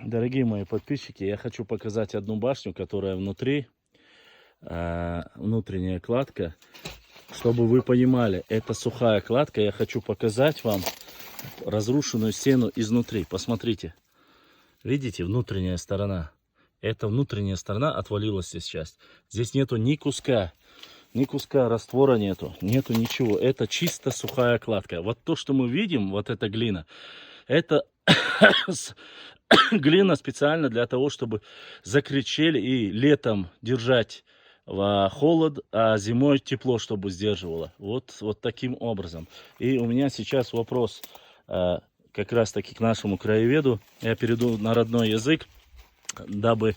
Дорогие мои подписчики, я хочу показать одну башню, которая внутри, внутренняя кладка. Чтобы вы понимали, это сухая кладка. Я хочу показать вам разрушенную стену изнутри. Посмотрите. Видите, внутренняя сторона. Эта внутренняя сторона отвалилась сейчас. Здесь нету ни куска раствора нету ничего. Это чисто сухая кладка. Вот то, что мы видим, вот эта глина, это глина специально для того, чтобы закричели и летом держать холод, а зимой тепло, чтобы сдерживало. Вот таким образом. И у меня сейчас вопрос как раз таки к нашему краеведу. Я перейду на родной язык, дабы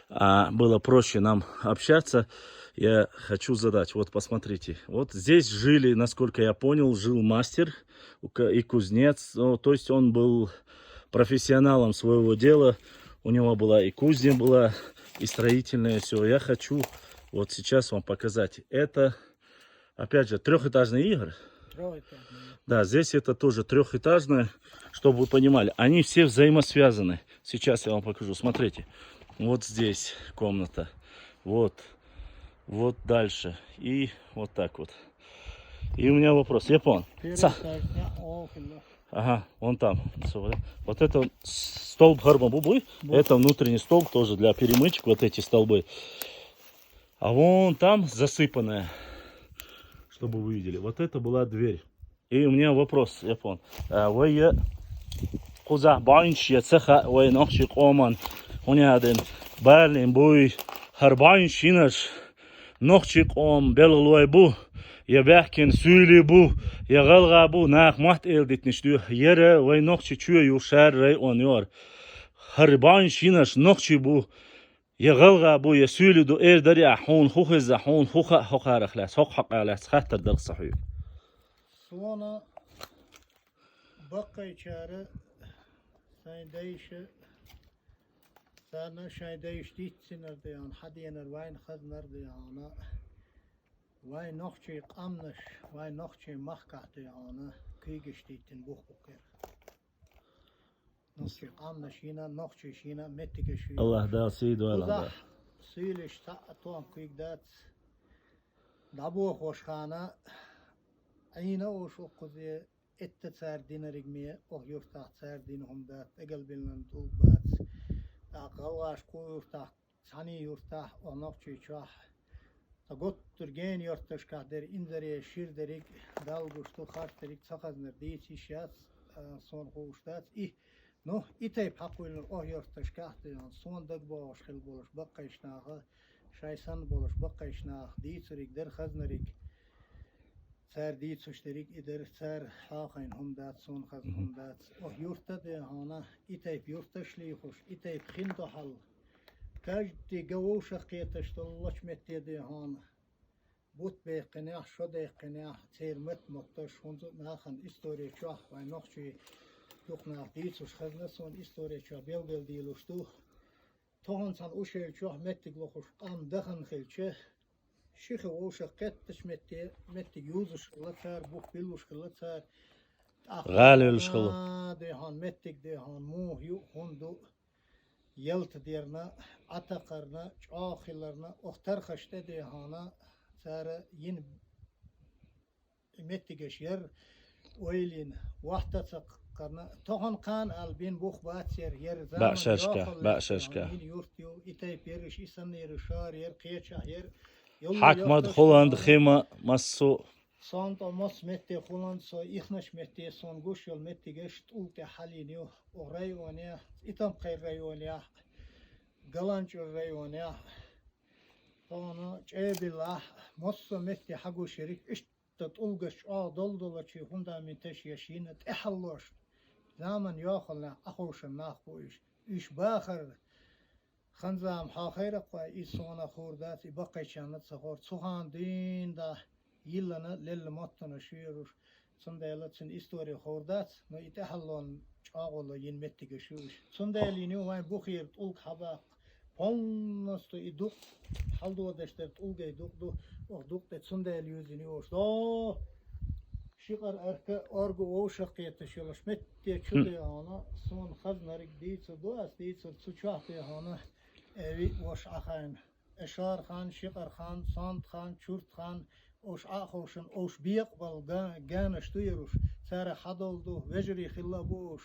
было проще нам общаться. Я хочу задать, вот посмотрите, вот здесь жили, насколько я понял, жил мастер и кузнец, ну, то есть он был профессионалом своего дела, у него была и кузня была, и строительное все. Я хочу вот сейчас вам показать, это, опять же, трехэтажный Игорь. Да, здесь это тоже трехэтажное, чтобы вы понимали, они все взаимосвязаны. Сейчас я вам покажу, смотрите, вот здесь комната, вот дальше и вот так вот. И у меня вопрос, Япон. Ага, вон там. Вот это столб гармобубы, это внутренний столб тоже для перемычек, вот эти столбы. А вон там засыпанная, чтобы вы видели. Вот это была дверь. И у меня вопрос, Япон. Вы куза банч я цеха, вы нахши коман, у меня один Берлин буй харбанч инаш. Нохчик ом белглой бу, я бехкен сүйли бу, я галга бу, нах махт элдитништу, ере вай нохчи чуя юшар рай он йор. Харбан шинаш нохчи бу, я галга бу, я сүйли ду эрдари ахун хухиза хун хуха хухарахлас, хухакалас, хаттар даг сахүй. Sonra bakka içeri sen değişi sana şey değiştiğinler de yani hadi yener vayn hazner de yani vay nohçi amnış vay nohçi mahkat de yani köy geçtiğin bu hukker nohçi amnış yine nohçi yine metike şu Allah da seydu Allah. Söyleş ta tuam kıydat dabu hoşhana ayna o şu kuzi ette serdin rigmiye o yurtta serdin humda egal bilmem tulbat Ağaç kuyurta, sani yurta, onakçı çah. Gottur gen yurttaş kahder inzeriye şir derik, dal guştu harç derik, sakazner deyit işyat, son kuştat. No, iteyp hakkıyla o yurttaş kahder, son dag boğaş xil boluş, bakka işnağı, şaysan boluş, bakka işnağı, deyit surik, der xaznerik. Ser deyit suçderik, ider ser haqayn humdat, son xazn humdat. O yurtta de hana, iteyp yurttaşlığı hoş, iteyp xinto hal. Kajdi gavuşa qiyataştı, Allah metti de hana. But be qinah, şode qinah, termet moktaş, hunzu nahan istoriya çah, vay noqçi yuqnaq deyit suç xazna son istoriya çah, belgel deyiluştu. Toğan san uşel çah mettik loxuş, am dahan xilçe. Şixe oşa qettiş metti yüzüş qılatar, bu bilüş qılatar. Galülüş qılı. Dehan mettik dehan muh hundu yelt derna ataqarna çaxilarna oxtar xaşte dehana sara yin mettik eşyer oylin vahta qarna toğan kan albin buh batser yer zaman Ba'şaşka. Yurt yo itay periş isan yer şar yer qeçah yer Hakmad Holland Khema Masso. Santa mas mette Holland so ihnaş mette son guş yol mette geçt ulte halini o rayona itam qayr rayona galanç rayona ona çebillah mosso mette hagu şerik iştat ulgaş a doldolaçı fundamenteş yaşinet ehalloş zaman yoxla axuşan nax bu iş baxır خنزام حاخير قا إسونا خوردات بقى شانت سخور سخان دين دا يلنا لل مطنا شيروش سندالتسن إستوري خوردات نو يتحلون شاغولا ينمتك شوش سندالينيو وين بخير تلك حباق بونستو يدوق حلدو دشتر تلك يدوق دو أخدوق تت سنداليوزينيوش دو Şiqar arka orgu o şaqiyete şulaş mette çude ona son xaznarik deytse doas deytse suçahte ona evi boş ahan Eşar Xan, Şiqar Xan, Sant Xan, Çurt Xan, oş ahoşun, oş biyaq bal ganış duyuruş. Sara hadoldu, vecri xilla boş,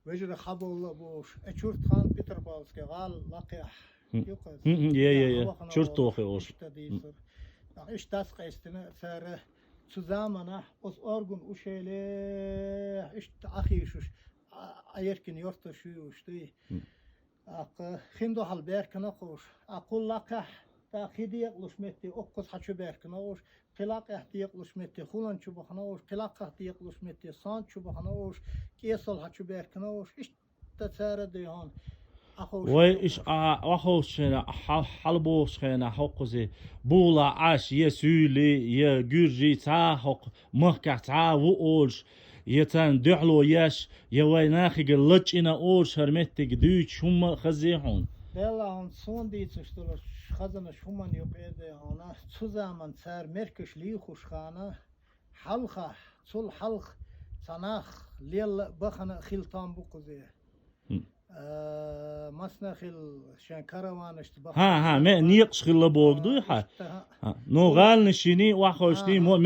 vecri habolla boş. Çurt Xan Peterbalski gal laqih. Ja. Çurt tohe oş. İş das qestine sara zusammen aus Orgun uşele işte ahişuş ayerkin yorta şu işte خندو حال بركنا خوش أقول لك تأخذي يقلش متي أقص حشو بركنا خوش قلاق احتي يقلش متي خلان شو بخنا خوش قلاق احتي يقلش متي صان شو بخنا خوش كيسل حشو بركنا خوش إيش تسارة ديهان وي إيش أخوش هنا حلبوش هنا حقزي بولا عاش يسولي يجري تاحق مهكع تعاوش يتان دعلو ياش يويناخي قلتش إنا أوش هرمتي قدوش هم خزيحون Delahon son diyecekler خزانة شومان يقعد هنا تزامن صار مركش ليخوش خانة حلقة صل حلق صناخ ليل بخنا خلطان بقزي مسنا خل شان كروان اشتبه ها ما نيقش خلا بوغدو ها نو غال نشيني واخوشني مو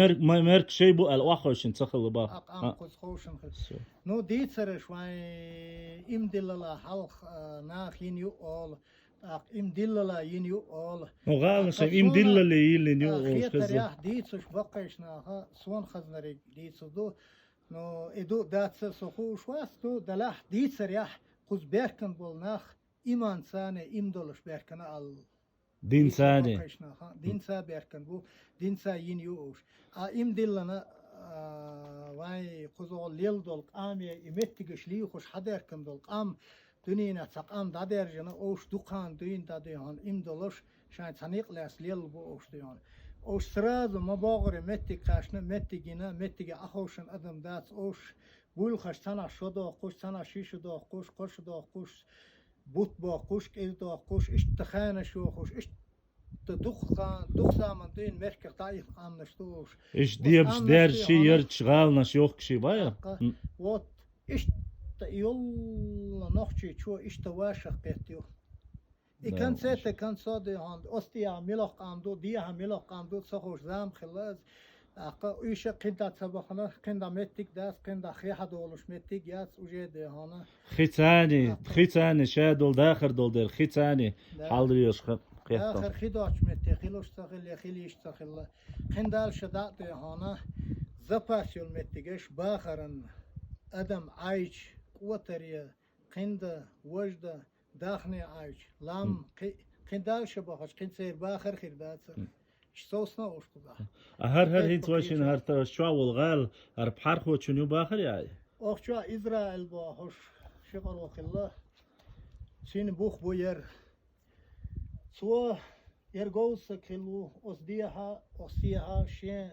مرك شي بو الواخوشن تخل با أقام قز خوشن نو ديتسر شوي إم دللا حلق ناخين يو أول إم دللا ينيو أول نو غال نشي إم دللا يلي نيو أول خيتر يا ديتسش بقيشنا ها سوان خزنري ديتس دو نو إدو داتس سخوش واستو دلاح ديتسر يا قز بركن بولناخ إيمان سانه إم دولش بركن al din sani din sa berkan bu din sa yin yuş a im dillana vay quzol lel dolq amiye imettigeşli xoş haderkan dolq am dünina taqam da derjana oş dukan dün da dehan im doloş şay taniqlas lel bu oş dehan oş sразу mabagre mettik qaşna mettigina mettige ahoşun adam dat oş bul xaş sana şodo qoş sana şişodo qoş qoşodo qoş بوت با خوش که دا خوش اشتخانه شو خوش اشت دخان من دین مرکه تایف آن نشتوش إيش ديبش دار شي يرتشغال نش يوخ شي بايا وات اشت يلا نخشي شو اشت واشق بيتيو إكان سيت كان صادي عند أستيا ملق عندو ديها ملق عندو سخوش زام خلاص إيش كندا تبخنا كندا متك داس كندا خيحة دولش متك ياس وجد هنا ختاني شادول داخل دول در ختاني حاضر يشخ آخر خداش متك خلوش تخل خليش تخل كندال شدات هنا زباسيول متكش باخرن أدم عايش قوتريا كندا وجد داخني عايش لام كندال شباخش كنسير باخر خيردات شتوسنا وشكودا هر هيت واشين هر شوا والغال هر بحر خو شنو باخر يعني أخشوا إسرائيل باهوش شكر وخلا سين بوخ بوير سوا يرجوس كلو أصديها شين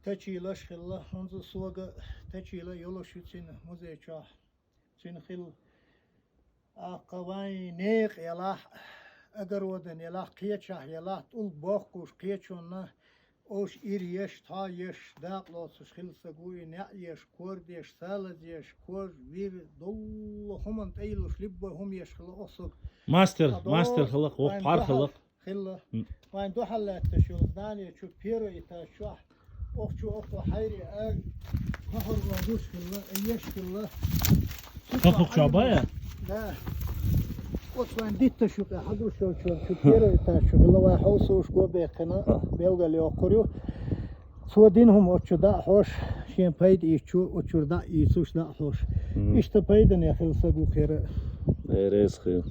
تشيلش خلا هنز سوغا تشيلا يولش سين مزيجا سين خل أقوى نيق يلاح اگر ودن يلا قيتشه يلا طول باقوش قيتشونا اوش إيريش تايش داقلوسش خلصقوي نعيش كورديش سالديش كور وير دول هم تايلوش لبوا هم يشخل أصق ماستر خلق وقار خلق خلا وين دو حلات تشوف داني شو بيرو يتاشوح أخشو حيري نهر ودوش خلا ايش خلا تخلق شعبايا لا وطبعاً ديت شو حدو شو كيرو يتاشو الله وحوسو شو بيقنا بيلقى اللي أقريو سو دينهم أشوا دا حوش شين بايد يشوا أشوا دا يسوش دا حوش إيش تبايدن يا خلصقو خير ريس خير